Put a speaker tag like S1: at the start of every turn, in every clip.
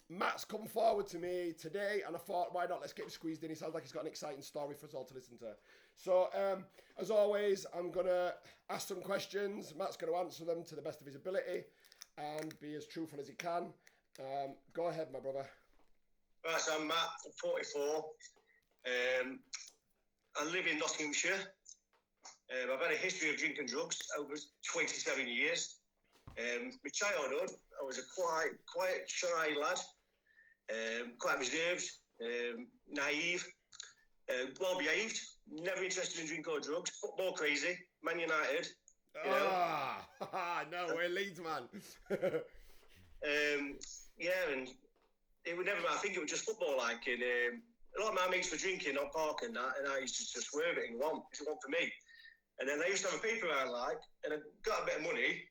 S1: Matt's come forward to me today, and I thought, why not? Let's get him squeezed in. He sounds like he's got an exciting story for us all to listen to. So, as always, I'm going to ask some questions. Matt's going to answer them to the best of his ability and be as truthful as he can. Go ahead, my brother.
S2: Right, so I'm Matt, I'm 44. I live in Nottinghamshire. I've had a history of drinking drugs over 27 years. My childhood, I was a quite shy lad, quite reserved, naive, well behaved, never interested in drink or drugs, football crazy, Man United.
S1: No, we're Leeds, man.
S2: Yeah, and it would never. I think it was just football, like, and a lot of my mates were drinking on park and that, and I used to just swerve it and one. It's one for me. And then I used to have a paper around, like, and I got a bit of money,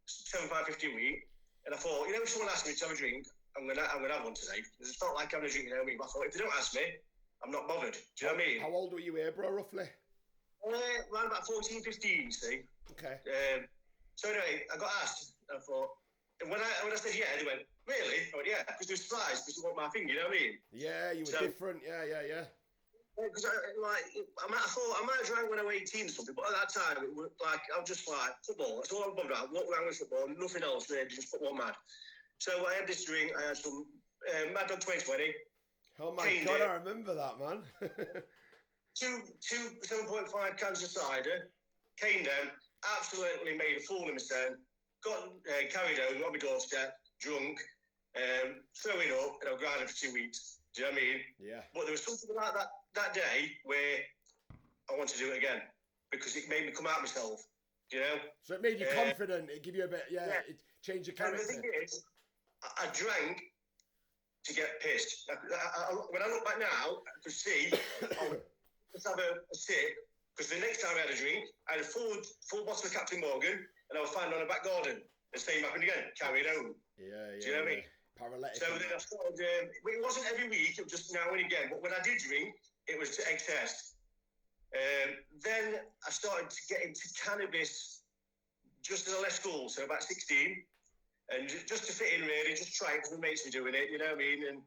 S2: £7.50 a week, and I thought, if someone asks me to have a drink, I'm gonna have one today. It felt like having a drink, But I thought, if they don't ask me, I'm not bothered. Do you know what I mean?
S1: How old were you here, bro, roughly?
S2: Around about 14, 15, you see.
S1: Okay.
S2: So anyway, I got asked, and I thought, and when I said yeah, they went, really? I went, yeah, because they were surprised, because they want my thing, you know what I mean?
S1: Yeah, you were different, yeah.
S2: Because I might have drank when I was 18 or something, but at that time, it was like, I was just like, football, that's all I'm bothered about, walk around with football, nothing else, really, just football mad. So I had this drink, I had some Mad Dog 2020.
S1: Oh my God, I remember that, man.
S2: two 7.5 cans of cider, came down, absolutely made a fool of myself, got carried home on my doorstep, drunk, throwing up, and I was grinding for 2 weeks. Do you know what I mean? Yeah. But there was something like that day where I wanted to do it again because it made me come out myself,
S1: So it made you confident, it gave you a bit, it changed your character.
S2: And the thing is, I drank to get pissed. When I look back now, I could see, let's have a sip, because the next time I had a drink, I had a full bottle of Captain Morgan, and I was found on a back garden. The same happened again, carried home.
S1: Yeah.
S2: Do you know what I mean?
S1: Paralytic.
S2: So then I started, it wasn't every week, it was just now and again, but when I did drink, it was to excess. Then I started to get into cannabis just as I left school, so about 16, and just to fit in really, just try it because my mates were doing it, you know what I mean? And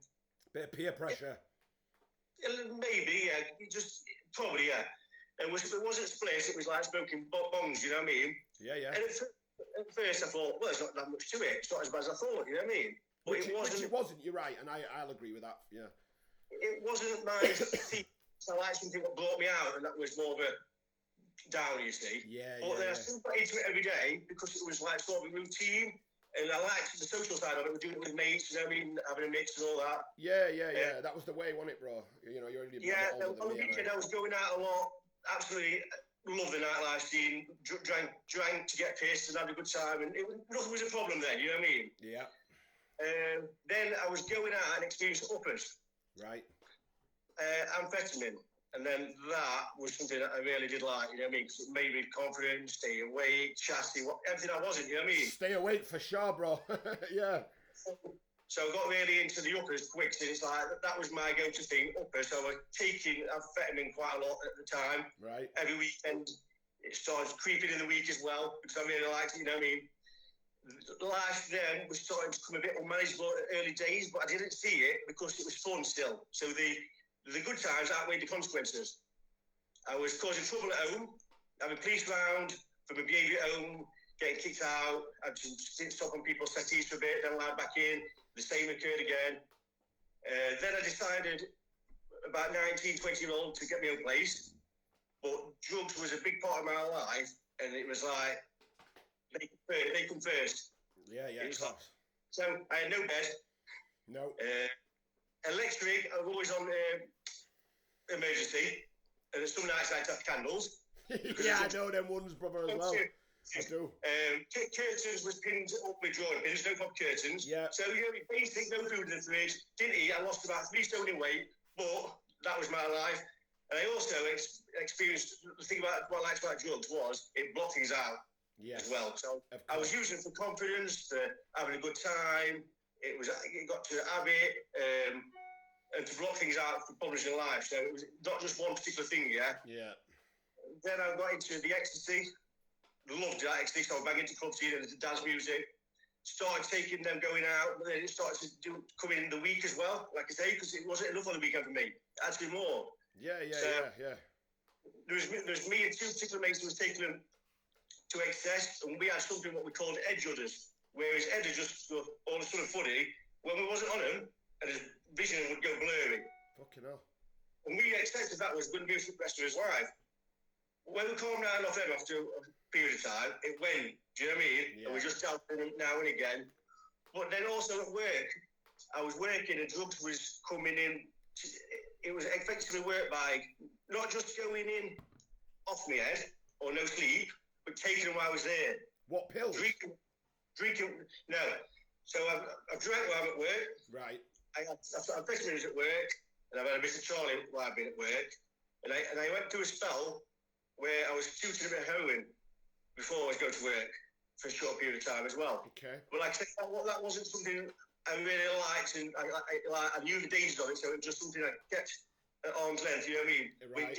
S1: bit of peer pressure.
S2: Maybe, yeah, probably, yeah. And it wasn't spliffs, it was like smoking bongs, you know what I mean?
S1: Yeah.
S2: And at first I thought, well, there's not that much to it, it's not as bad as I thought, you know what I mean? But
S1: which it wasn't, you're right, and I'll agree with that, yeah.
S2: It wasn't my thing. I like something that brought me out, and that was more of a down, you see. But I still got into it every day because it was like sort of a routine, and I liked the social side of it. We're doing it with mates, you know what I mean, having a mix and all that.
S1: Yeah. That was the way, wasn't it, bro? You're only
S2: on the weekend I was going out a lot, absolutely loved the nightlife scene, drank to get pissed and had a good time, and nothing was a problem then, you know what I mean?
S1: Yeah.
S2: Then I was going out and experiencing uppers.
S1: Right.
S2: Amphetamine. And then that was something that I really did like, you know what I mean? Because it made me confident, stay awake, chassis, everything I wasn't, you know what I mean?
S1: Stay awake for sure, bro. Yeah.
S2: So I got really into the uppers quick, and it's like, that was my go-to thing, uppers. So I was taking amphetamine quite a lot at the time.
S1: Right.
S2: Every weekend, it started creeping in the week as well, because I really liked it, you know what I mean? Life then was starting to become a bit unmanageable at early days, but I didn't see it because it was fun still. So the good times outweighed the consequences. I was causing trouble at home, having police round for my behaviour at home, getting kicked out. I didn't stop on people's settees for a bit, then allowed back in. The same occurred again. Then I decided, about 19, 20-year-old, to get my own place. But drugs was a big part of my life, and it was like, they come first.
S1: Yeah.
S2: Like, so I had no bed.
S1: No.
S2: Electric, I was always on emergency. And some nights I had to have candles.
S1: Yeah, I know them ones, brother, as well. I do.
S2: Curtains was pinned up with drawing pins, no pop curtains.
S1: Yeah.
S2: So, basic, no food in the fridge. Didn't eat, I lost about 3 stone in weight, but that was my life. And I also experienced, the thing about what I liked about drugs was it blocked things out. As well. So I was using it for confidence, for having a good time. It got to habit, and to block things out for problems in life. So it was not just one particular thing, yeah? Then I got into the ecstasy. Loved that ecstasy. So I was banging into club scene and dance music. started taking them going out, but then it started to come in the week as well, like I say, because it wasn't enough on the weekend for me. It had to be more.
S1: Yeah.
S2: There's me and two particular mates who was taking them to excess, and we had something what we called edge udders, whereas Ed had just all of a sudden funny when we wasn't on him, and his vision would go blurry.
S1: Fucking hell.
S2: And we expected that was going to be for the rest of his life. When we calmed down off him after a period of time, it went. Do you know what I mean?
S1: Yeah.
S2: And we just doubted him now and again. But then also at work, I was working and drugs was coming in. It was effectively work by not just going in off my head or no sleep, but taking them while I was there.
S1: What pills?
S2: Drinking. No. So I've drank while I'm at work.
S1: Right.
S2: I've taken minutes at work, and I've had a bit of Charlie while I've been at work. And I went through a spell where I was shooting a bit of heroin before I was going to work for a short period of time as well.
S1: Okay.
S2: But like I said, that wasn't something I really liked, and I knew the dangers of it, so it was just something I kept at arm's length, you know what I mean?
S1: Right.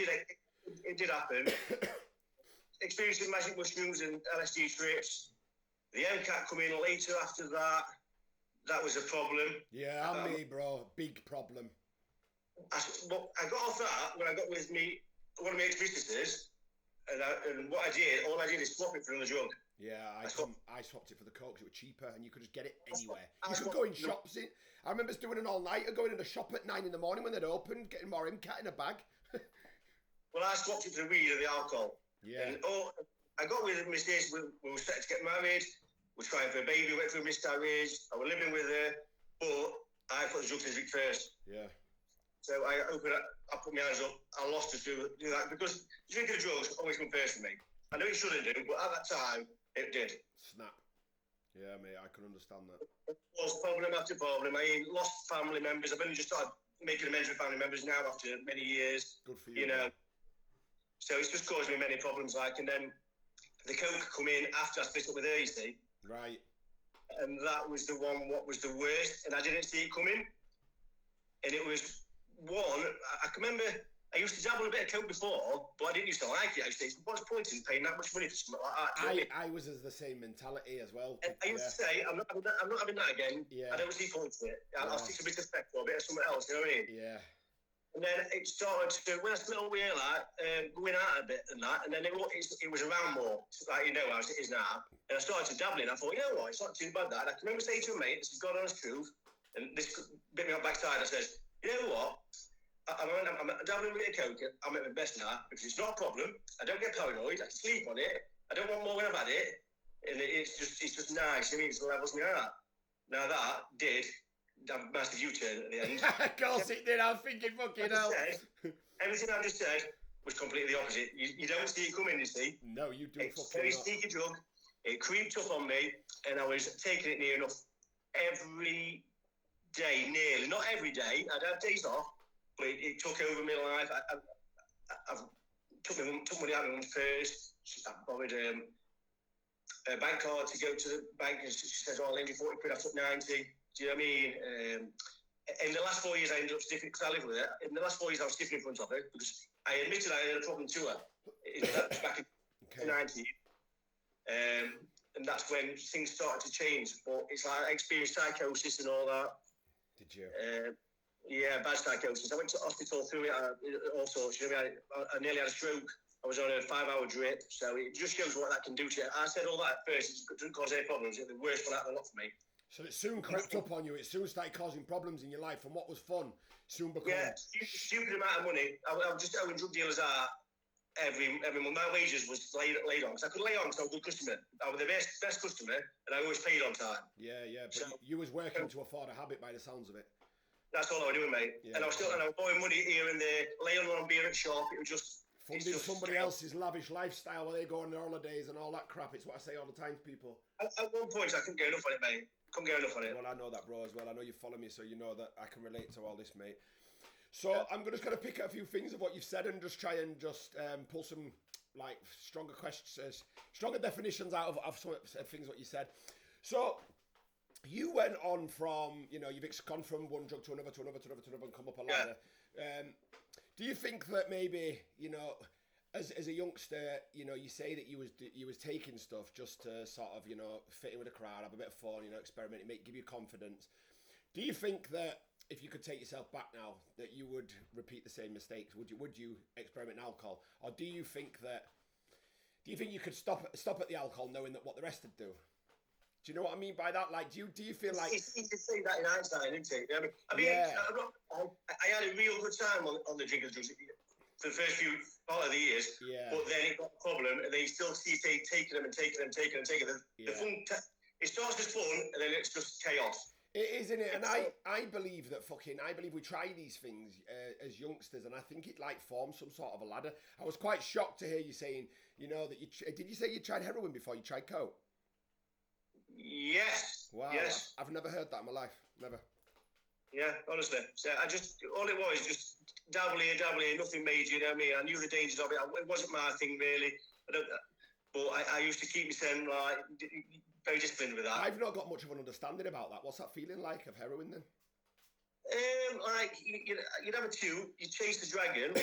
S2: It did happen. Experiencing magic mushrooms and LSD trips. The MCAT come in later after that. That was a problem.
S1: Yeah, and me, bro. Big problem.
S2: I got off that when I got with one of my ex-businesses, and what all I did is swap it for another drug.
S1: Yeah, I swapped it for the coke 'cause it was cheaper and you could just get it anywhere. You could go in shops. I remember doing an all-nighter, going in a shop at 9 in the morning when they'd opened, getting more MCAT in a bag.
S2: Well, I swapped it for the weed and the alcohol.
S1: Yeah.
S2: And I got with my sis, we were set to get married, we were trying for a baby, went through a miscarriage, I was living with her, but I put the drugs in the drink first.
S1: Yeah.
S2: So I put my hands up, I lost to do that, because drinking the drugs always come first for me. I know it shouldn't do, but at that time, it did.
S1: Snap. Yeah, mate, I can understand that.
S2: It was problem after problem. I lost family members. I've only just started making amends with family members now after many years.
S1: Good for you.
S2: You know. So it's just caused me many problems, and then the coke come in after I split up with her, you see.
S1: Right.
S2: And that was the one, what was the worst, and I didn't see it coming. And it was one, I can remember, I used to dabble a bit of coke before, but I didn't used to like it. I used to say, what's the point in paying that much money for something like that?
S1: I was as the same mentality as well.
S2: And I used to say, I'm not having that again.
S1: Yeah.
S2: I don't see point to it. I'll stick to a bit of spec or a bit of something else, you know what I mean?
S1: Yeah.
S2: And then it started to, when I split up with her, going out a bit and that, and then it was around more, like you know as it is now. And I started to dabble in. I thought, you know what, it's not too bad that. And I can remember saying to a mate, this is God honest truth, and this bit me on backside. I said, you know what, I'm dabbling with a coke. I'm at my best now because it's not a problem. I don't get paranoid. I can sleep on it. I don't want more when I've had it, and it's just nice. I mean, it levels me out. Now that did a massive U-turn at the end.
S1: Of course it did. I was thinking, fucking hell.
S2: Everything I just said was completely the opposite. You don't see it coming, you see.
S1: No, you do.
S2: It's
S1: fucking
S2: very
S1: not.
S2: sneaky drug. It creeped up on me, and I was taking it near enough every day, nearly. Not every day. I'd have days off, but it took over my life. I took money out of my mum's purse. I borrowed a bank card to go to the bank, and she says, "Oh, I'll lend you 40 quid." I took 90. Do you know what I mean? In the last 4 years, I ended up stiffing because I lived with her. In the last 4 years, I was stiffing in front of her because I admitted I had a problem to her. That was back in 19. And that's when things started to change. But it's like I experienced psychosis and all that.
S1: Did you?
S2: Yeah, bad psychosis. I went to hospital through it, all sorts. You know, I nearly had a stroke. I was on a 5-hour drip. So it just shows what that can do to you. I said all that at first. It didn't cause any problems. It was the worst one out of the lot for me.
S1: So it soon crept up on you. It soon started causing problems in your life. And what was fun soon became...
S2: Yeah, stupid amount of money. I was just owing drug dealers out every month. My wages was laid on. Because I could lay on because I was a good customer. I was the best customer, and I always paid on time.
S1: Yeah, but so, you was working to afford a habit by the sounds of it.
S2: That's all I was doing, mate. Yeah, and I was borrowing money here and there, laying on beer at shop. It was just...
S1: Funding somebody else's lavish lifestyle while they go on their holidays and all that crap. It's what I say all the time to people.
S2: At one point, I couldn't get enough on it, mate. Couldn't get enough on it.
S1: Well, I know that, bro, as well. I know you follow me, so you know that I can relate to all this, mate. So I'm just going to pick a few things of what you've said and just try and pull some like stronger questions, stronger definitions out of some things what you said. So you went on from, you've gone from one drug to another, and come up a ladder. Do you think that maybe, as a youngster, you know, you say that you was taking stuff just to sort of, you know, fit in with the crowd, have a bit of fun, you know, experiment, give you confidence. Do you think that if you could take yourself back now, that you would repeat the same mistakes? Would you experiment in alcohol, or do you think you could stop at the alcohol, knowing that what the rest would do? Do you know what I mean by that? Like, do you feel like...
S2: It's easy to say that in hindsight, isn't it? I mean,
S1: yeah.
S2: I had a real good time on the drink and drugs for the first few part of the years, but then it got a problem, and then you still see taking them.
S1: Yeah.
S2: The fun, it starts as fun, and then it's just chaos.
S1: It is, isn't it? And I believe that I believe we try these things as youngsters, and I think it like forms some sort of a ladder. I was quite shocked to hear you saying, you know, that did you say you tried heroin before you tried coke?
S2: Yes.
S1: Wow.
S2: Yes.
S1: I've never heard that in my life. Never.
S2: Yeah, honestly. So all it was just dabble here, nothing major, you know what I mean? I knew the dangers of it. It wasn't my thing, really. But I used to keep myself like very disciplined with that.
S1: I've not got much of an understanding about that. What's that feeling like of heroin then?
S2: Like you'd have a chew, you chase the dragon,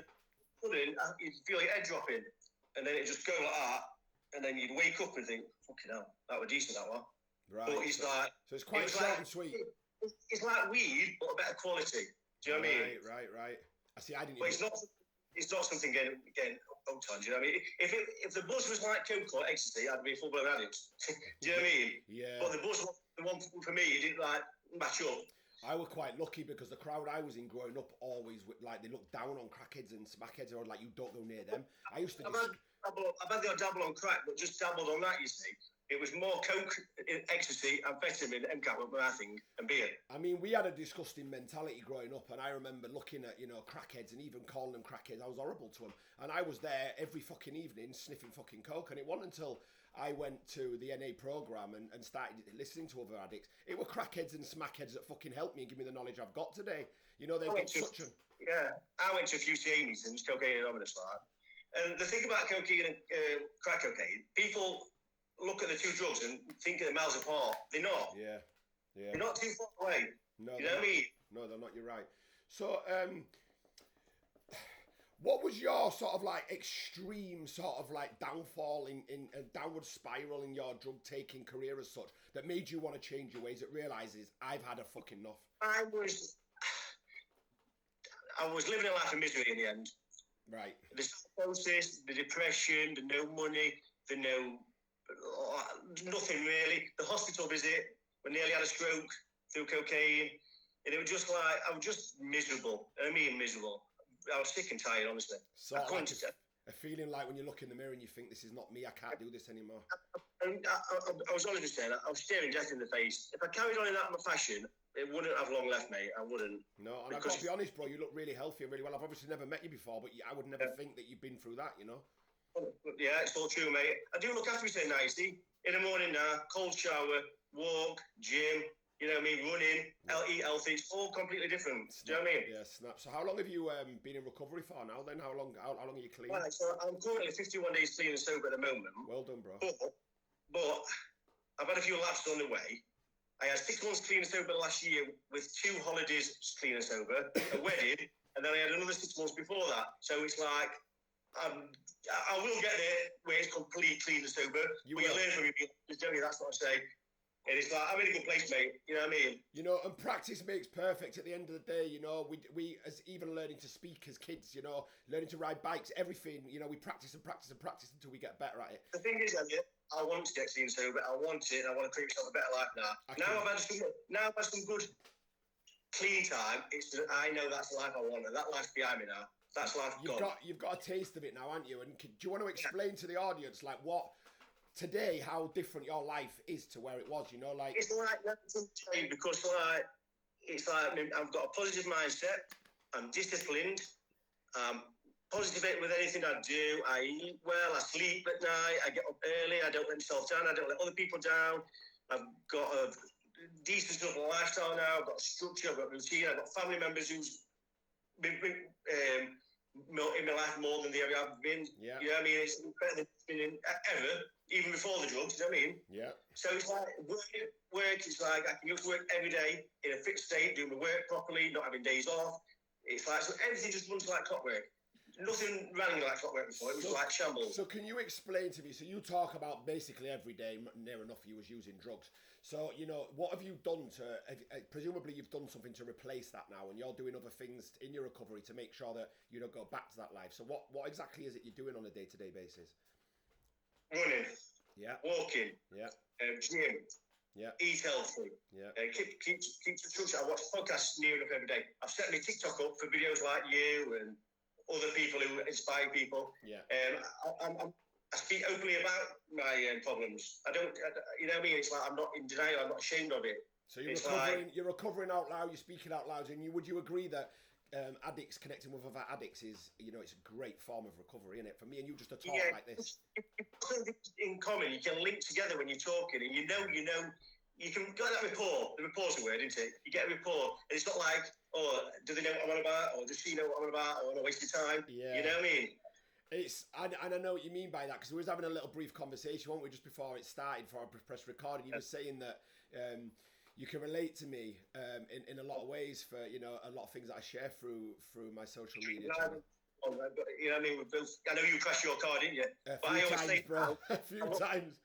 S2: and then you'd feel your head dropping, and then it just go like that, and then you'd wake up and think, "Fucking hell, that was decent, that one."
S1: Right.
S2: But it's like
S1: so it's quite short and sweet.
S2: It's like weed, but a better quality. Do you know what I mean?
S1: Right. I see. I didn't.
S2: But it's not something getting hooked on. Do you know what I mean? If the buzz was like coke or ecstasy, I'd be a full-blown addict. Do you know what I mean?
S1: Yeah.
S2: But the buzz, the one for me, it didn't like match up.
S1: I was quite lucky because the crowd I was in growing up always like they looked down on crackheads and smackheads, or like you don't go near them. I used to.
S2: I've had the odd dabble on crack, but just dabbled on that. You see. It was more coke, ecstasy, amphetamine, MCAT were my thing, and beer.
S1: I mean, we had a disgusting mentality growing up, and I remember looking at, you know, crackheads and even calling them crackheads. I was horrible to them. And I was there every fucking evening sniffing fucking coke. And it wasn't until I went to the NA program and started listening to other addicts. It were crackheads and smackheads that fucking helped me and give me the knowledge I've got today. You know, they've got such a...
S2: Yeah, I went to a few CA meetings, cocaine anonymous like that. And the thing about cocaine and crack cocaine, people look at the two drugs and think they're miles apart. They're not.
S1: Yeah.
S2: They're not too far away.
S1: No,
S2: you know what I mean?
S1: No, they're not. You're right. So, what was your sort of like extreme sort of like downfall in a downward spiral in your drug taking career as such that made you want to change your ways? That realizes I've had a fucking enough.
S2: I was living a life of misery in the end.
S1: Right.
S2: The psychosis, the depression, the no money, the nothing really. The hospital visit, I nearly had a stroke through cocaine, and it was just like I was just miserable. I mean, miserable. I was sick and tired, honestly.
S1: So like a feeling like when you look in the mirror and you think, "This is not me. I can't do this anymore."
S2: I was honestly saying, I was staring death in the face. If I carried on in that fashion, it wouldn't have long left, mate. I wouldn't.
S1: No, and I've got to be honest, bro. You look really healthy and really well. I've obviously never met you before, but I would never think that you've been through that, you know.
S2: Yeah, it's all true, mate. I do look after myself nicely. In the morning now, cold shower, walk, gym, you know what I mean, running, eat healthy. It's all completely different.
S1: Snap.
S2: Do you know what I mean?
S1: Yeah, snap. So how long have you been in recovery for now then? How long are you clean?
S2: Right, so I'm currently 51 days clean and sober at the moment.
S1: Well done, bro.
S2: But I've had a few laughs on the way. I had 6 months clean and sober last year with 2 holidays clean and sober, a wedding, and then I had another 6 months before that. So it's like, I will get there where it's completely clean and sober. You learn from me. That's what I say. And it's like, I'm in a good place, mate. You know what I mean?
S1: You know, and practice makes perfect at the end of the day. You know, we as even learning to speak as kids, you know, learning to ride bikes, everything, you know, we practice until we get better at it.
S2: The thing is, Elliot, I want to get clean and sober. I want it. I want to create myself a better life now. I've had some good clean time. I know that's the life I want, and that life's behind me now. That's life gone.
S1: You've got a taste of it now, haven't you? And do you want to explain to the audience, like, what today, how different your life is to where it was? You know, like
S2: it's like because like it's like I've got a positive mindset. I'm disciplined. Positive with anything I do. I eat well. I sleep at night. I get up early. I don't let myself down. I don't let other people down. I've got a decent sort of lifestyle now. I've got structure. I've got routine. I've got family members who's been in my life more than they ever have been.
S1: Yeah.
S2: You know what I mean? It's better than it's been ever, even before the drugs, you know what I mean?
S1: Yeah.
S2: So it's like work, it's like I can go to work every day in a fit state, doing my work properly, not having days off. It's like, so everything just runs like clockwork. nothing ran like clockwork before. It was like shambles.
S1: So can you explain to me, so you talk about basically every day, near enough, you was using drugs. So, you know, what have you done to, presumably you've done something to replace that now, and you're doing other things in your recovery to make sure that you don't go back to that life. So what exactly is it you're doing on a day-to-day basis?
S2: Running.
S1: Yeah.
S2: Walking.
S1: Yeah.
S2: Gym.
S1: Yeah.
S2: Eat healthy.
S1: Yeah.
S2: Keep the truth. I watch podcasts near enough every day. I've set my TikTok up for videos like you and other people who inspire people.
S1: Yeah.
S2: I speak openly about my problems. You know what I mean? It's like I'm not in denial. I'm not ashamed of it.
S1: So you're recovering out loud. You're speaking out loud. And would you agree that addicts connecting with other addicts is, you know, it's a great form of recovery, isn't it? For me and you, just to talk like this.
S2: In common, you can link together when you're talking, and you know, you can get that rapport. The rapport's a word, isn't it? You get a rapport, and it's not like, oh, do they know what I'm on about, or does she know what I'm on about, or am I wasting time?
S1: Yeah.
S2: You know what I mean?
S1: And I know what you mean by that, because we was having a little brief conversation, weren't we, just before it started, before I pressed record, and you were saying that you can relate to me in a lot of ways for, you know, a lot of things that I share through my social media channel.
S2: You know what I mean? I know you crashed your car, didn't you?
S1: A few times, bro. A few times.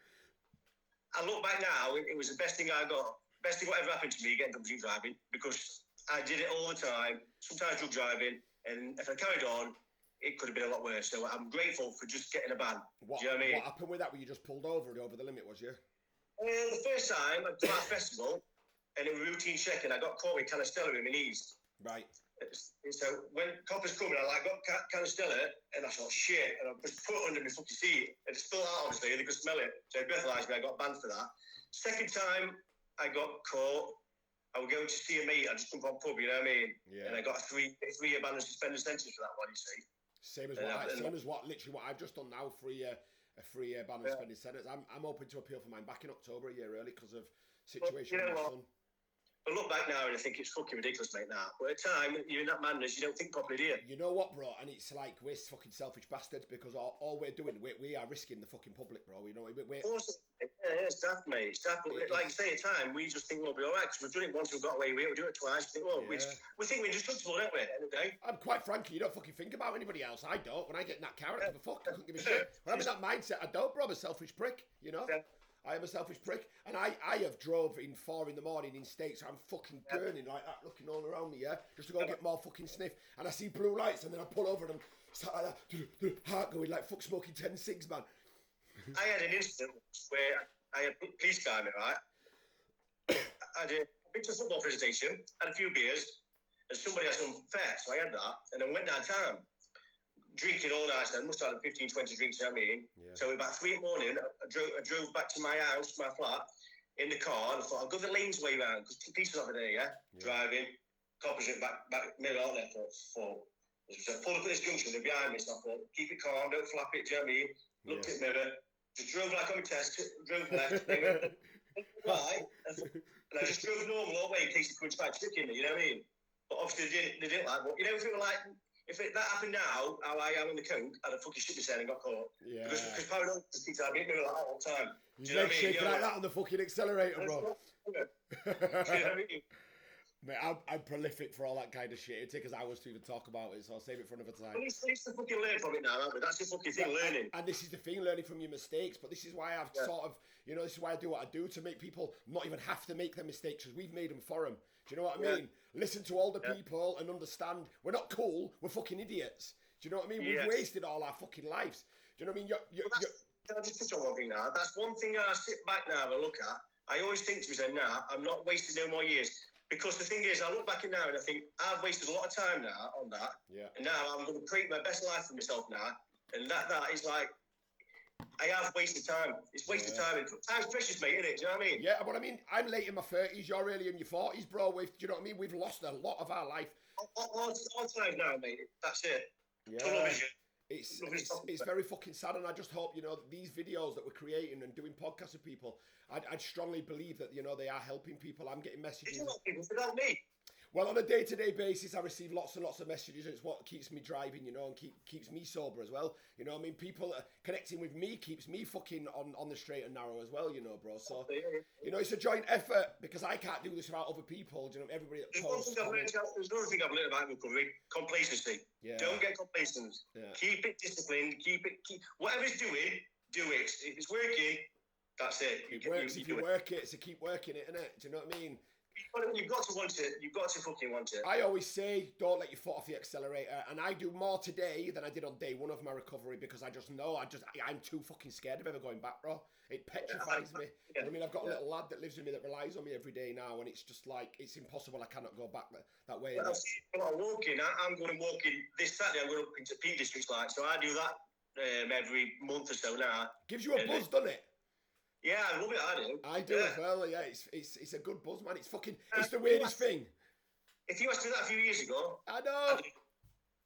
S2: I look back now, it was the best thing I got. Best thing what ever happened to me, getting drunk driving, because I did it all the time, sometimes drug driving, and if I carried on, it could have been a lot worse. So I'm grateful for just getting a ban. Do you know what I mean?
S1: What happened with that? Were you just pulled over the limit, was you?
S2: The first time, at the festival, and it was routine checking, I got caught with Canistella in my knees.
S1: Right.
S2: So when coppers coming, I got Canistella, and I thought, shit, and I just put it under my fucking seat. It spilled out, obviously, and they could smell it. So it breathalyzed me, I got banned for that. Second time I got caught, I would go to see a mate, I just come from pub, you know what I mean? Yeah. And I got a three-year ban and suspended sentence for that one, you see.
S1: Same as literally what I've just done now, a 3-year ban and suspended sentence. I'm hoping to appeal for mine back in October a year early because of situation with my son.
S2: I look back now and I think it's fucking ridiculous, mate, now. But at the time, you're in that madness, you don't think properly, do you?
S1: You know what, bro? And it's like, we're fucking selfish bastards because all we're doing, we are risking the fucking public, bro. You know, we're...
S2: It's daft, mate. It's daft. Like you say, at the time, we just think we'll be all right because we've done it once, we've got away with it, we do it twice. We think, we think we're indestructible, don't we, at the end of the day?
S1: I'm quite frankly, you don't fucking think about anybody else. I don't. When I get in that car, I don't give a fuck. I couldn't give a shit. When I'm in that mindset, I don't, bro. I'm a selfish prick, you know? Yeah. I am a selfish prick, and I have drove in 4 a.m. in States. I'm fucking burning like that, looking all around me, just to go get more fucking sniff. And I see blue lights, and then I pull over and I'm sat like that, heart going like fuck smoking 10 cigs, man.
S2: I had an incident where I had a police car, right? I did been to a football presentation, had a few beers, and somebody had some fare, so I had that, and then went downtown. Drinking all night, I must have had 15, 20 drinks, you know what I mean? Yeah. So about 3 a.m, I drove back to my house, my flat, in the car, and I thought, I'll go the lanes way round, because police was over there, driving, coppers went back middle, aren't they? So I pulled up at this junction, they're behind me, so I thought, keep it calm, don't flap it, do you know what I mean? Looked at the mirror, just drove like on my test, drove left, they went right, and I just drove normal all the way in case they couldn't try tricking me, you know what I mean? But obviously they didn't like, but you know, if it were like, if that happened now, how I am in the coke, I'd have fucking shit myself and got caught. Yeah. Because paranoid just keeps having me like that all the time.
S1: You know what I mean? Shaking like that on the fucking accelerator, bro.
S2: You know what I mean?
S1: Mate, I'm prolific for all that kind of shit. It'd take us hours to even talk about it, so I'll save it for another time.
S2: Well, it's to fucking learn from it now, haven't we? That's the fucking thing, learning.
S1: And this is the thing, learning from your mistakes. But this is why I've sort of, you know, this is why I do what I do, to make people not even have to make their mistakes, because we've made them for them. Do you know what I mean? Listen to older people and understand we're not cool, we're fucking idiots. Do you know what I mean? We've wasted all our fucking lives. Do you know what I mean?
S2: Can I just touch on one thing now? That's one thing I sit back now and look at. I always think to myself, nah, I'm not wasting no more years. Because the thing is, I look back at now and I think, I've wasted a lot of time now on that. Yeah. And now I'm going to create my best life for myself now. And that is like, I have wasted time. It's wasted time. Time's precious, mate, isn't it? Do you know what I mean?
S1: Yeah, but I mean, I'm late in my 30s, you're early in your 40s, bro. Do you know what I mean? We've lost a lot of our life.
S2: All time now, mate. That's it.
S1: Yeah. It's very fucking sad, and I just hope, you know, these videos that we're creating and doing podcasts with people, I'd strongly believe that, you know, they are helping people. I'm getting messages.
S2: It's not people, it's not me.
S1: Well, on a day-to-day basis, I receive lots and lots of messages. It's what keeps me driving, you know, and keeps me sober as well. You know, I mean, people connecting with me keeps me fucking on the straight and narrow as well, you know, bro. So, you know, it's a joint effort because I can't do this without other people. You know, everybody that posts.
S2: There's another thing I've learned about recovery: complacency.
S1: Yeah.
S2: Don't get complacent.
S1: Yeah.
S2: Keep it disciplined. Keep whatever's doing, do it. If it's working, that's it.
S1: It works if you work it, so keep working it, innit? Do you know what I mean?
S2: You've got to want it. You've got to fucking want it.
S1: I always say, don't let your foot off the accelerator. And I do more today than I did on day one of my recovery because I just know I'm too fucking scared of ever going back, bro. It petrifies me.
S2: Yeah.
S1: I mean, I've got a little lad that lives with me that relies on me every day now, and it's just like, it's impossible. I cannot go back that way.
S2: Well, I'm walking. I'm going walking this Saturday. I'm going up into Peak Districts, like, so I do that every month or so now.
S1: Gives you a buzz, doesn't it?
S2: Yeah, I love it.
S1: I do as well. Yeah, it's a good buzz, man. It's fucking. It's the weirdest thing.
S2: If you asked me that a few years ago,
S1: I know.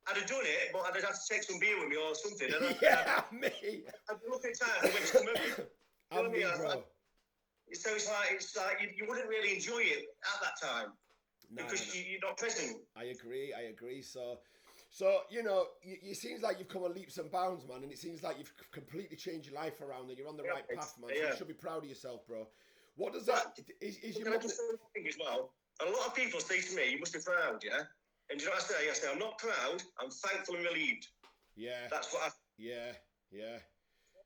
S2: I'd have done it, but I'd have to take some beer with me or something.
S1: Yeah, me.
S2: I'd be looking at time for when to come over.
S1: I'm me, bro.
S2: So it's like you wouldn't really enjoy it at that time because you're not present.
S1: I agree. So you know, it seems like you've come on leaps and bounds, man, and it seems like you've completely changed your life around, and you're on the right path, man. So you should be proud of yourself, bro. What does that? Is your mum?
S2: Thing as well? A lot of people say to me, "You must be proud, yeah." And do you know what I say? I say, "I'm not proud. I'm thankful and relieved."
S1: Yeah.
S2: That's what I.
S1: Yeah.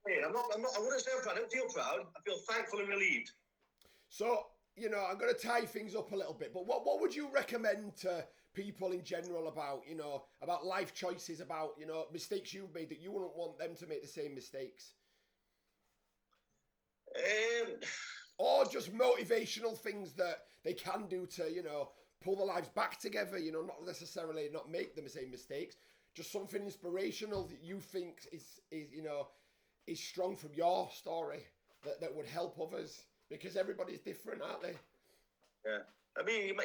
S2: I'm not. I wouldn't say I'm proud. I don't feel proud. I feel thankful and relieved.
S1: So you know, I'm going to tie things up a little bit, but what would you recommend to people in general about, you know, about life choices, about, you know, mistakes you've made that you wouldn't want them to make the same mistakes? Or just motivational things that they can do to, you know, pull their lives back together, you know, not necessarily not make them the same mistakes, just something inspirational that you think is you know, is strong from your story that would help others, because everybody's different, aren't they?
S2: Yeah. I mean,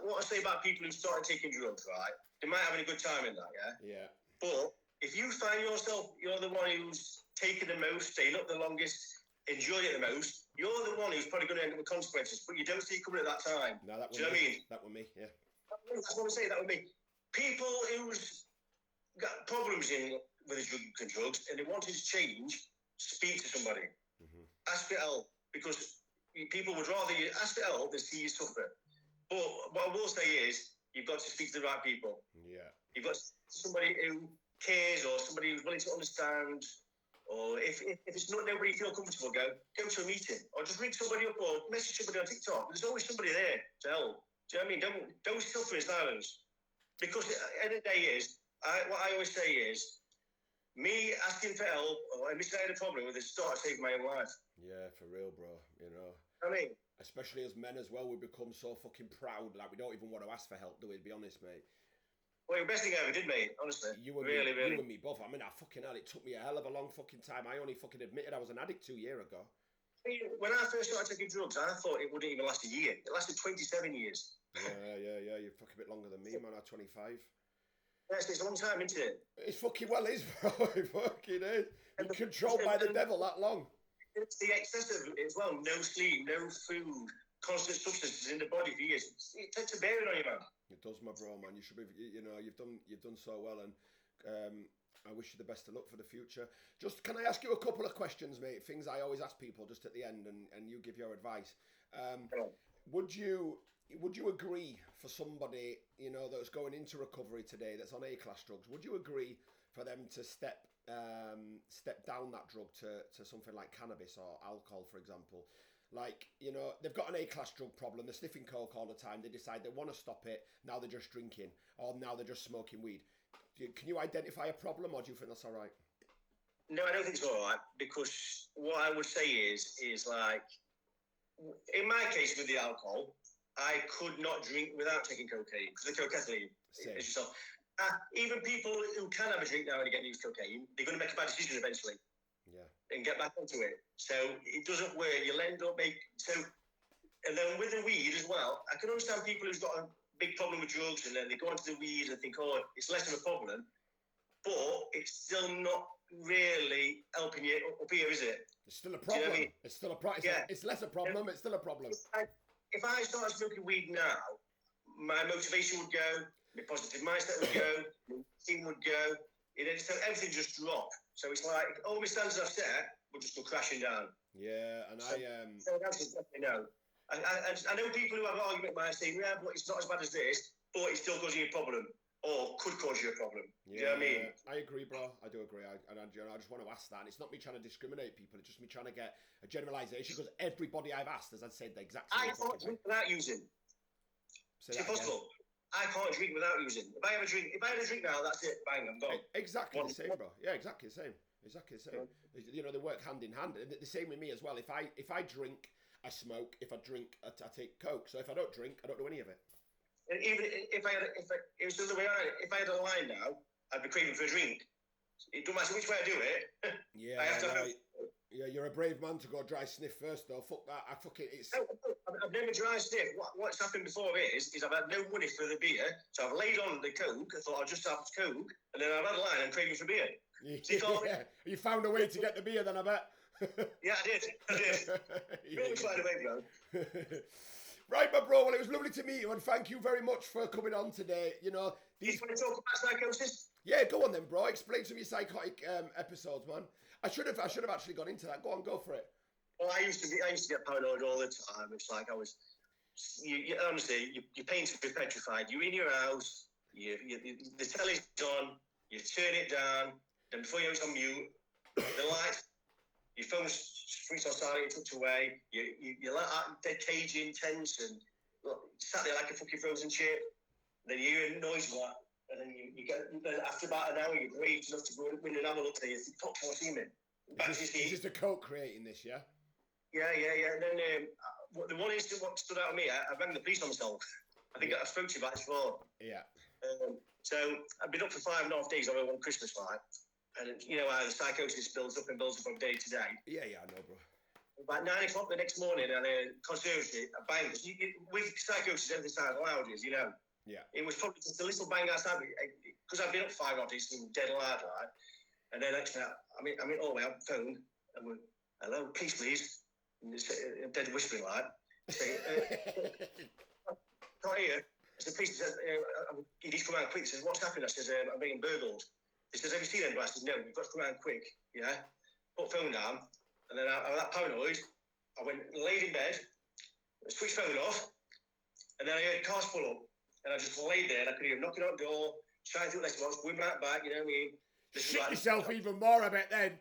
S2: what I say about people who started taking drugs, right? They might have a good time in that, yeah?
S1: Yeah.
S2: But if you find yourself, you're the one who's taken the most, staying up the longest, enjoy it the most, you're the one who's probably going to end up with consequences, but you don't see it coming at that time.
S1: No, that
S2: do you know what I mean?
S1: That would me, yeah.
S2: That's what I'm saying, that would me. People who's got problems with the drugs and they wanted to change, speak to somebody. Mm-hmm. Ask for help, because people would rather you ask for help than see you suffer. But what I will say is, you've got to speak to the right people.
S1: Yeah.
S2: You've got somebody who cares, or somebody who's willing to understand. Or if it's not nobody you feel comfortable, go to a meeting, or just ring somebody up, or message somebody on TikTok. There's always somebody there to help. Do you know what I mean? Don't suffer in silence. Because at the end of the day what I always say is, me asking for help, or admitting I had a problem with it, started saving my own life.
S1: Yeah, for real, bro. You know.
S2: I mean,
S1: especially as men as well, we become so fucking proud, like we don't even want to ask for help, do we? To be honest, mate.
S2: Well, the best thing I ever did, mate, honestly.
S1: You and
S2: really.
S1: You and me both. I mean, I fucking hell, it took me a hell of a long fucking time. I only fucking admitted I was an addict 2 years ago.
S2: When I first started taking drugs, I thought it wouldn't even last a year. It lasted 27 years.
S1: Yeah. You're fucking a bit longer than me, man. I'm 25.
S2: Yes, it's a long time, isn't it?
S1: It fucking well is, bro. It fucking is. You're controlled by the devil that long.
S2: It's the excessive as well. No sleep, no food, constant substances in the body for years. It takes a bearing on you, man.
S1: It does, my bro, man. You should be, you know, you've done so well, and I wish you the best of luck for the future. Just, can I ask you a couple of questions, mate? Things I always ask people just at the end, and you give your advice. Would you agree for somebody, you know, that's going into recovery today, that's on A-class drugs, would you agree for them to step down that drug to something like cannabis or alcohol, for example? Like, you know, they've got an A-class drug problem, they're sniffing coke all the time, they decide they want to stop it, now they're just drinking, or now they're just smoking weed. Can you identify a problem, or do you think that's all right?
S2: No, I don't think it's all right, because what I would say is like, in my case with the alcohol, I could not drink without taking cocaine, because the cocaine, as you saw. Even people who can have a drink now and again use cocaine, they're going to make a bad decision eventually. Yeah. And get back into it. So it doesn't work. You'll end up and then with the weed as well, I can understand people who've got a big problem with drugs and then they go into the weed and think, oh, it's less of a problem. But it's still not really helping you up here, is it?
S1: It's still a problem. You know what I mean? It's still a problem. Yeah. It's less a problem. It's still a problem.
S2: If I started smoking weed now, my motivation would go, my positive mindset would go, my team would go. So everything just drop. So it's like all my standards I've set would just go crashing down.
S1: Yeah, and
S2: So that's definitely no. I know people who have an argument might say, yeah, but it's not as bad as this, but it still causes you a problem, or could cause you a problem.
S1: Yeah,
S2: do you know what I mean?
S1: I agree, bro. I do agree. I just want to ask that. And it's not me trying to discriminate people. It's just me trying to get a generalisation, because everybody I've asked, as I said, the exact same.
S2: I can't drink without using. It's impossible. I can't drink without using. If I had a drink now, that's it. Bang, I'm gone.
S1: Exactly the same, bro. Yeah, exactly the same. Exactly the same. You know, they work hand in hand. And the same with me as well. If I drink, I smoke. If I drink, I take Coke. So if I don't drink, I don't do any of it.
S2: And even if it was the other way around. If I had a line now, I'd be craving for a drink. It don't matter which way I do it.
S1: Yeah, I have to yeah, you're a brave man to go dry sniff first, though. Fuck that.
S2: I've never dry sniff. What's happened before is I've had no money for the beer, so I've laid on the Coke. I thought I'll just have Coke, and then I've had a line. I'm craving for beer.
S1: Yeah. You found a way to get the beer, then, I bet.
S2: Yeah, I did. Really find a way, bro.
S1: Right, my bro. Well, it was lovely to meet you, and thank you very much for coming on today. You know,
S2: you want to talk about psychosis?
S1: Yeah, go on then, bro. Explain some of your psychotic episodes, man. I should have actually gone into that. Go on, go for it.
S2: Well, I used to get paranoid all the time. It's like I was. Honestly, your paint's petrified. You're in your house. The telly's on. You turn it down. Then before you know it's on mute, the lights. Your phone's switched on silent, tucked away. You're like dead cagey, tense, and sat there like a fucking frozen chip. Then you hear a noise like that. And then you get, after about an hour, you're brave enough to go in and have a look there. You think, fuck, what's he mean?
S1: Is this the Coke creating this, yeah?
S2: Yeah. And then the one incident what stood out to me, I rang the police on myself. I think I spoke to you about this before.
S1: Yeah.
S2: So I've been up for 5.5 days on one Christmas night. And you know how the psychosis builds up from day to day. Yeah,
S1: I know, bro.
S2: About 9 o'clock the next morning, and conservatory, a bang. With psychosis, everything sounds loud, you know.
S1: Yeah.
S2: It was probably just a little bang outside because I've been up 5 days and dead loud, right? And then actually, I'm in hallway, I'm phoned, and we're, hello, please. And it's dead whispering like. Say, can't hear. So the police says, you need to come around quick. He says, what's happened? I says, I'm being burgled. He says, have you seen anybody? I said, no, you've got to come around quick. Yeah. Put the phone down, and then I was that paranoid. I went laid in bed, switched phone off, and then I heard cars pull up. And I just laid there, and I could hear him knocking on the door, trying to do letterbox, going right back, you know what I mean?
S1: Shit yourself even more, I bet, then.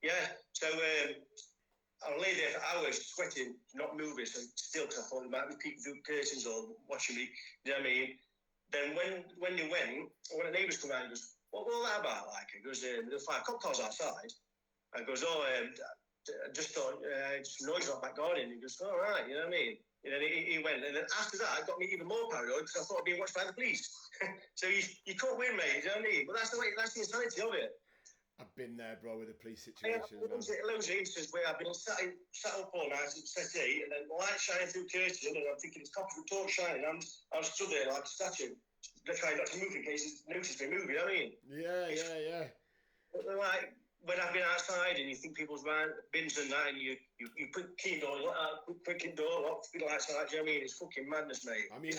S2: Yeah, so I lay there for hours, sweating, not moving, so still, because I thought there might be people through curtains or watching me, you know what I mean? Then when they went, when the neighbours come around, he goes, what was all that about, like? He goes, there were 5 cop cars outside. I goes, I just thought, just noise out back garden. He goes, all right, you know what I mean? And then he went, and then after that, it got me even more paranoid because I thought I'd being watched by the police. So you can't win, mate. You know what I mean? But that's the insanity of it.
S1: I've been there, bro, with the police situation.
S2: Loads of instances where I've been sat up all night at settee, and then the light shining through curtain, and I'm thinking it's copper torch shining. I'm stood there like a statue, trying not to move in case it's noticed me moving. You know what I mean?
S1: Yeah.
S2: But like when I've been outside and you think people's bins and that, and you put key door, quick door, lock, the lights out. Do you know what I mean? It's fucking madness, mate.
S1: I mean,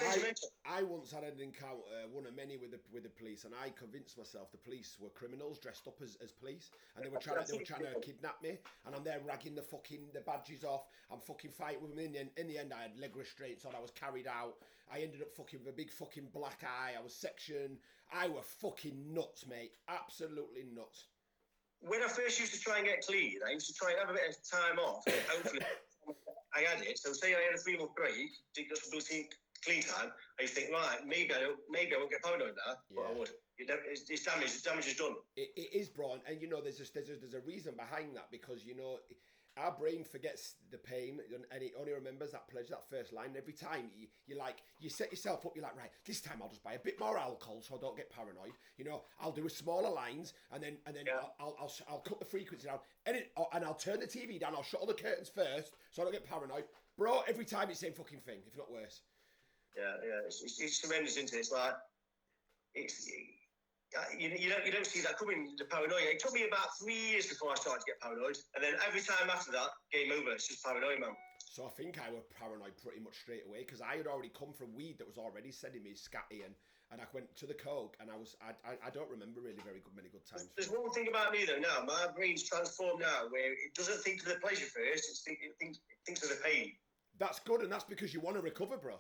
S1: I once had an encounter, one of many, with the police, and I convinced myself the police were criminals dressed up as police, and they were trying to kidnap me, and I'm there ragging the badges off. I'm fucking fighting with them. In the end, I had leg restraints on. I was carried out. I ended up fucking with a big fucking black eye. I was sectioned. I were fucking nuts, mate. Absolutely nuts.
S2: When I first used to try and get clean, I used to try and have a bit of time off. Hopefully, I had it. So say I had a 3-month break, did some clean time. I used to think, right, maybe I won't get paranoid now. Yeah. But I would. It's damage. The damage is done.
S1: It is, bro. And you know, there's a reason behind that, because you know, our brain forgets the pain and it only remembers that pleasure, that first line. Every time you set yourself up, you're like, right, this time I'll just buy a bit more alcohol so I don't get paranoid. You know, I'll do smaller lines, and then yeah. I'll cut the frequency down, and I'll turn the TV down. I'll shut all the curtains first so I don't get paranoid. Bro, every time it's the same fucking thing, if not worse.
S2: Yeah, it's tremendous, isn't it? It's like you don't see that coming, the paranoia. It took me about 3 years before I started to get paranoid, and then every time after that, game over. It's just paranoia, man.
S1: So I think I was paranoid pretty much straight away because I had already come from weed that was already sending me scatty, and I went to the coke, and I don't remember really many good times.
S2: There's one thing about me though now, my brain's transformed now where it doesn't think of the pleasure first, it thinks of the pain.
S1: That's good, and that's because you want to recover, bro.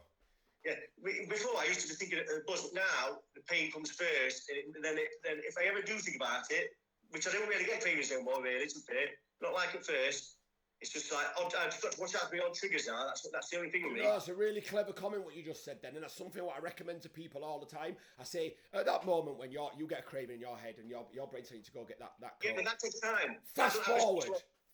S2: Yeah, before I used to be thinking of the buzz, but now the pain comes first, and then if I ever do think about it, which I don't really get cravings no more, really, to be fair, not like at first. It's just like, I've got to watch out for my odd triggers now. That's the only thing with me.
S1: No, it's a really clever comment what you just said then, and that's something what I recommend to people all the time. I say, at that moment when you get a craving in your head and your brain tells you to go get that
S2: yeah, but that takes time.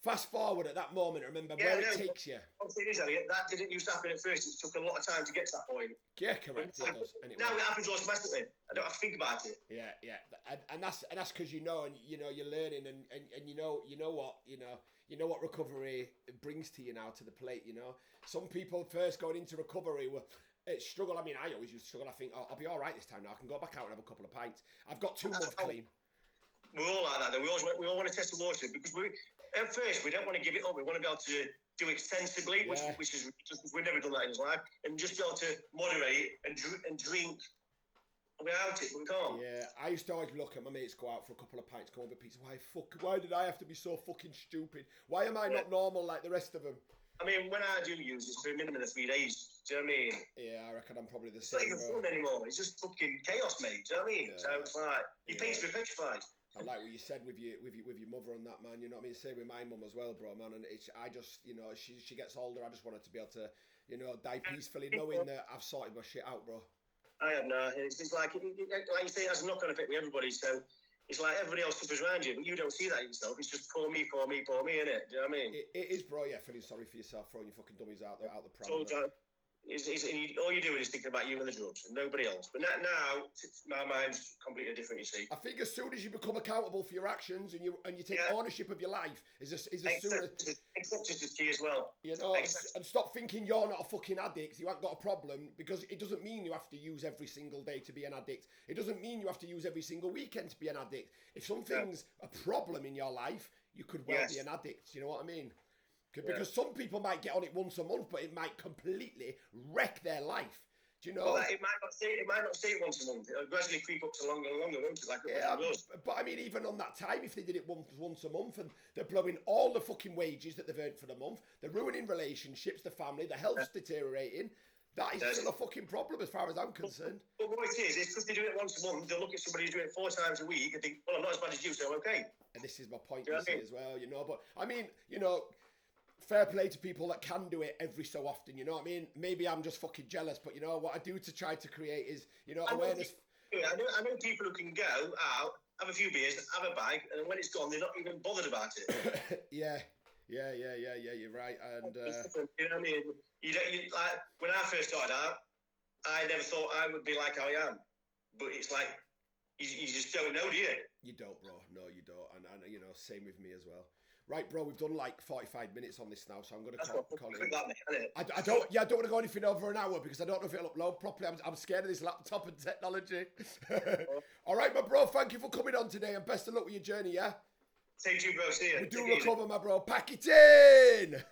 S1: Fast forward at that moment, remember where it takes you.
S2: Obviously it is, Elliot. That didn't used to happen at first. It took a lot of time to get to that point.
S1: Yeah, correct. It does. And
S2: now it happens automatically. I don't have to think about it.
S1: Yeah, and that's because you know, and you know you're learning, and you know what recovery brings to you now to the plate. You know, some people first going into recovery will struggle. I mean, I always used to struggle. I think, I'll be all right this time now. I can go back out and have a couple of pints. I've got 2 months clean.
S2: We're all like that, though. We all want to test the water because at first we don't want to give it up. We want to be able to do it sensibly, which is just, we've never done that in his life, and just be able to moderate and drink without it, but we can't.
S1: Yeah, I used to always look at my mates go out for a couple of pints, come over a pizza. Why did I have to be so fucking stupid? Why am I not normal like the rest of them?
S2: I mean, when I do use it, it's for a minimum of 3 days. Do you know what I mean?
S1: Yeah, I reckon I'm probably the
S2: It's
S1: same.
S2: not even fun anymore. It's just fucking chaos, mate. Do you know what I mean?
S1: Yeah.
S2: So it's like your paint's been petrified.
S1: I like what you said with your mother on that, man. You know what I mean? Same with my mum as well, bro, man. And I just, you know, she gets older. I just want her to be able to, you know, die peacefully, knowing that I've sorted my shit out, bro.
S2: I have no. It's like you say, it has a knock-on effect with everybody. So it's like everybody else suffers around you, but you don't see that yourself. It's just poor me, innit? Do you know what I mean?
S1: It is, bro. Yeah, feeling sorry for yourself, throwing your fucking dummies out the pram.
S2: All you're doing is thinking about you and the drugs, and nobody else. But now my mind's completely different. You see.
S1: I think as soon as you become accountable for your actions and you take ownership of your life, is as soon as
S2: acceptance is key as well.
S1: You know, and stop thinking you're not a fucking addict. You haven't got a problem, because it doesn't mean you have to use every single day to be an addict. It doesn't mean you have to use every single weekend to be an addict. If something's a problem in your life, you could well be an addict. You know what I mean? Because some people might get on it once a month, but it might completely wreck their life. Do you know?
S2: Well, it might not stay once a month. It'll gradually creep up to longer and longer, won't it? Like
S1: but I mean, even on that time, if they did it once a month, and they're blowing all the fucking wages that they've earned for the month, they're ruining relationships, the family, the health's deteriorating. That is still a fucking problem as far as I'm concerned.
S2: But what it is because they do it once a month, they'll look at somebody who's doing it 4 times a week and think, well, I'm not as bad as you, so I'm okay.
S1: And this is my point, you see, as well, you know. But I mean, you know, fair play to people that can do it every so often, you know what I mean? Maybe I'm just fucking jealous, but you know, what I do to try to create is, you know, awareness.
S2: I know people who can go out, have a few beers, have a bag, and when it's gone, they're not even bothered about it.
S1: Yeah, you're right. And
S2: you know what I mean? You like when I first started out, I never thought I would be like I am. But it's like you just don't know, do you?
S1: You don't, bro. No, you don't. And you know, same with me as well. Right, bro, we've done like 45 minutes on this now, so I'm going to call it. I don't want to go anything over an hour because I don't know if it'll upload properly. I'm scared of this laptop and technology. All right, my bro, thank you for coming on today, and best of luck with your journey, yeah?
S2: Thank you, bro. See you.
S1: We do recover, my bro. Pack it in!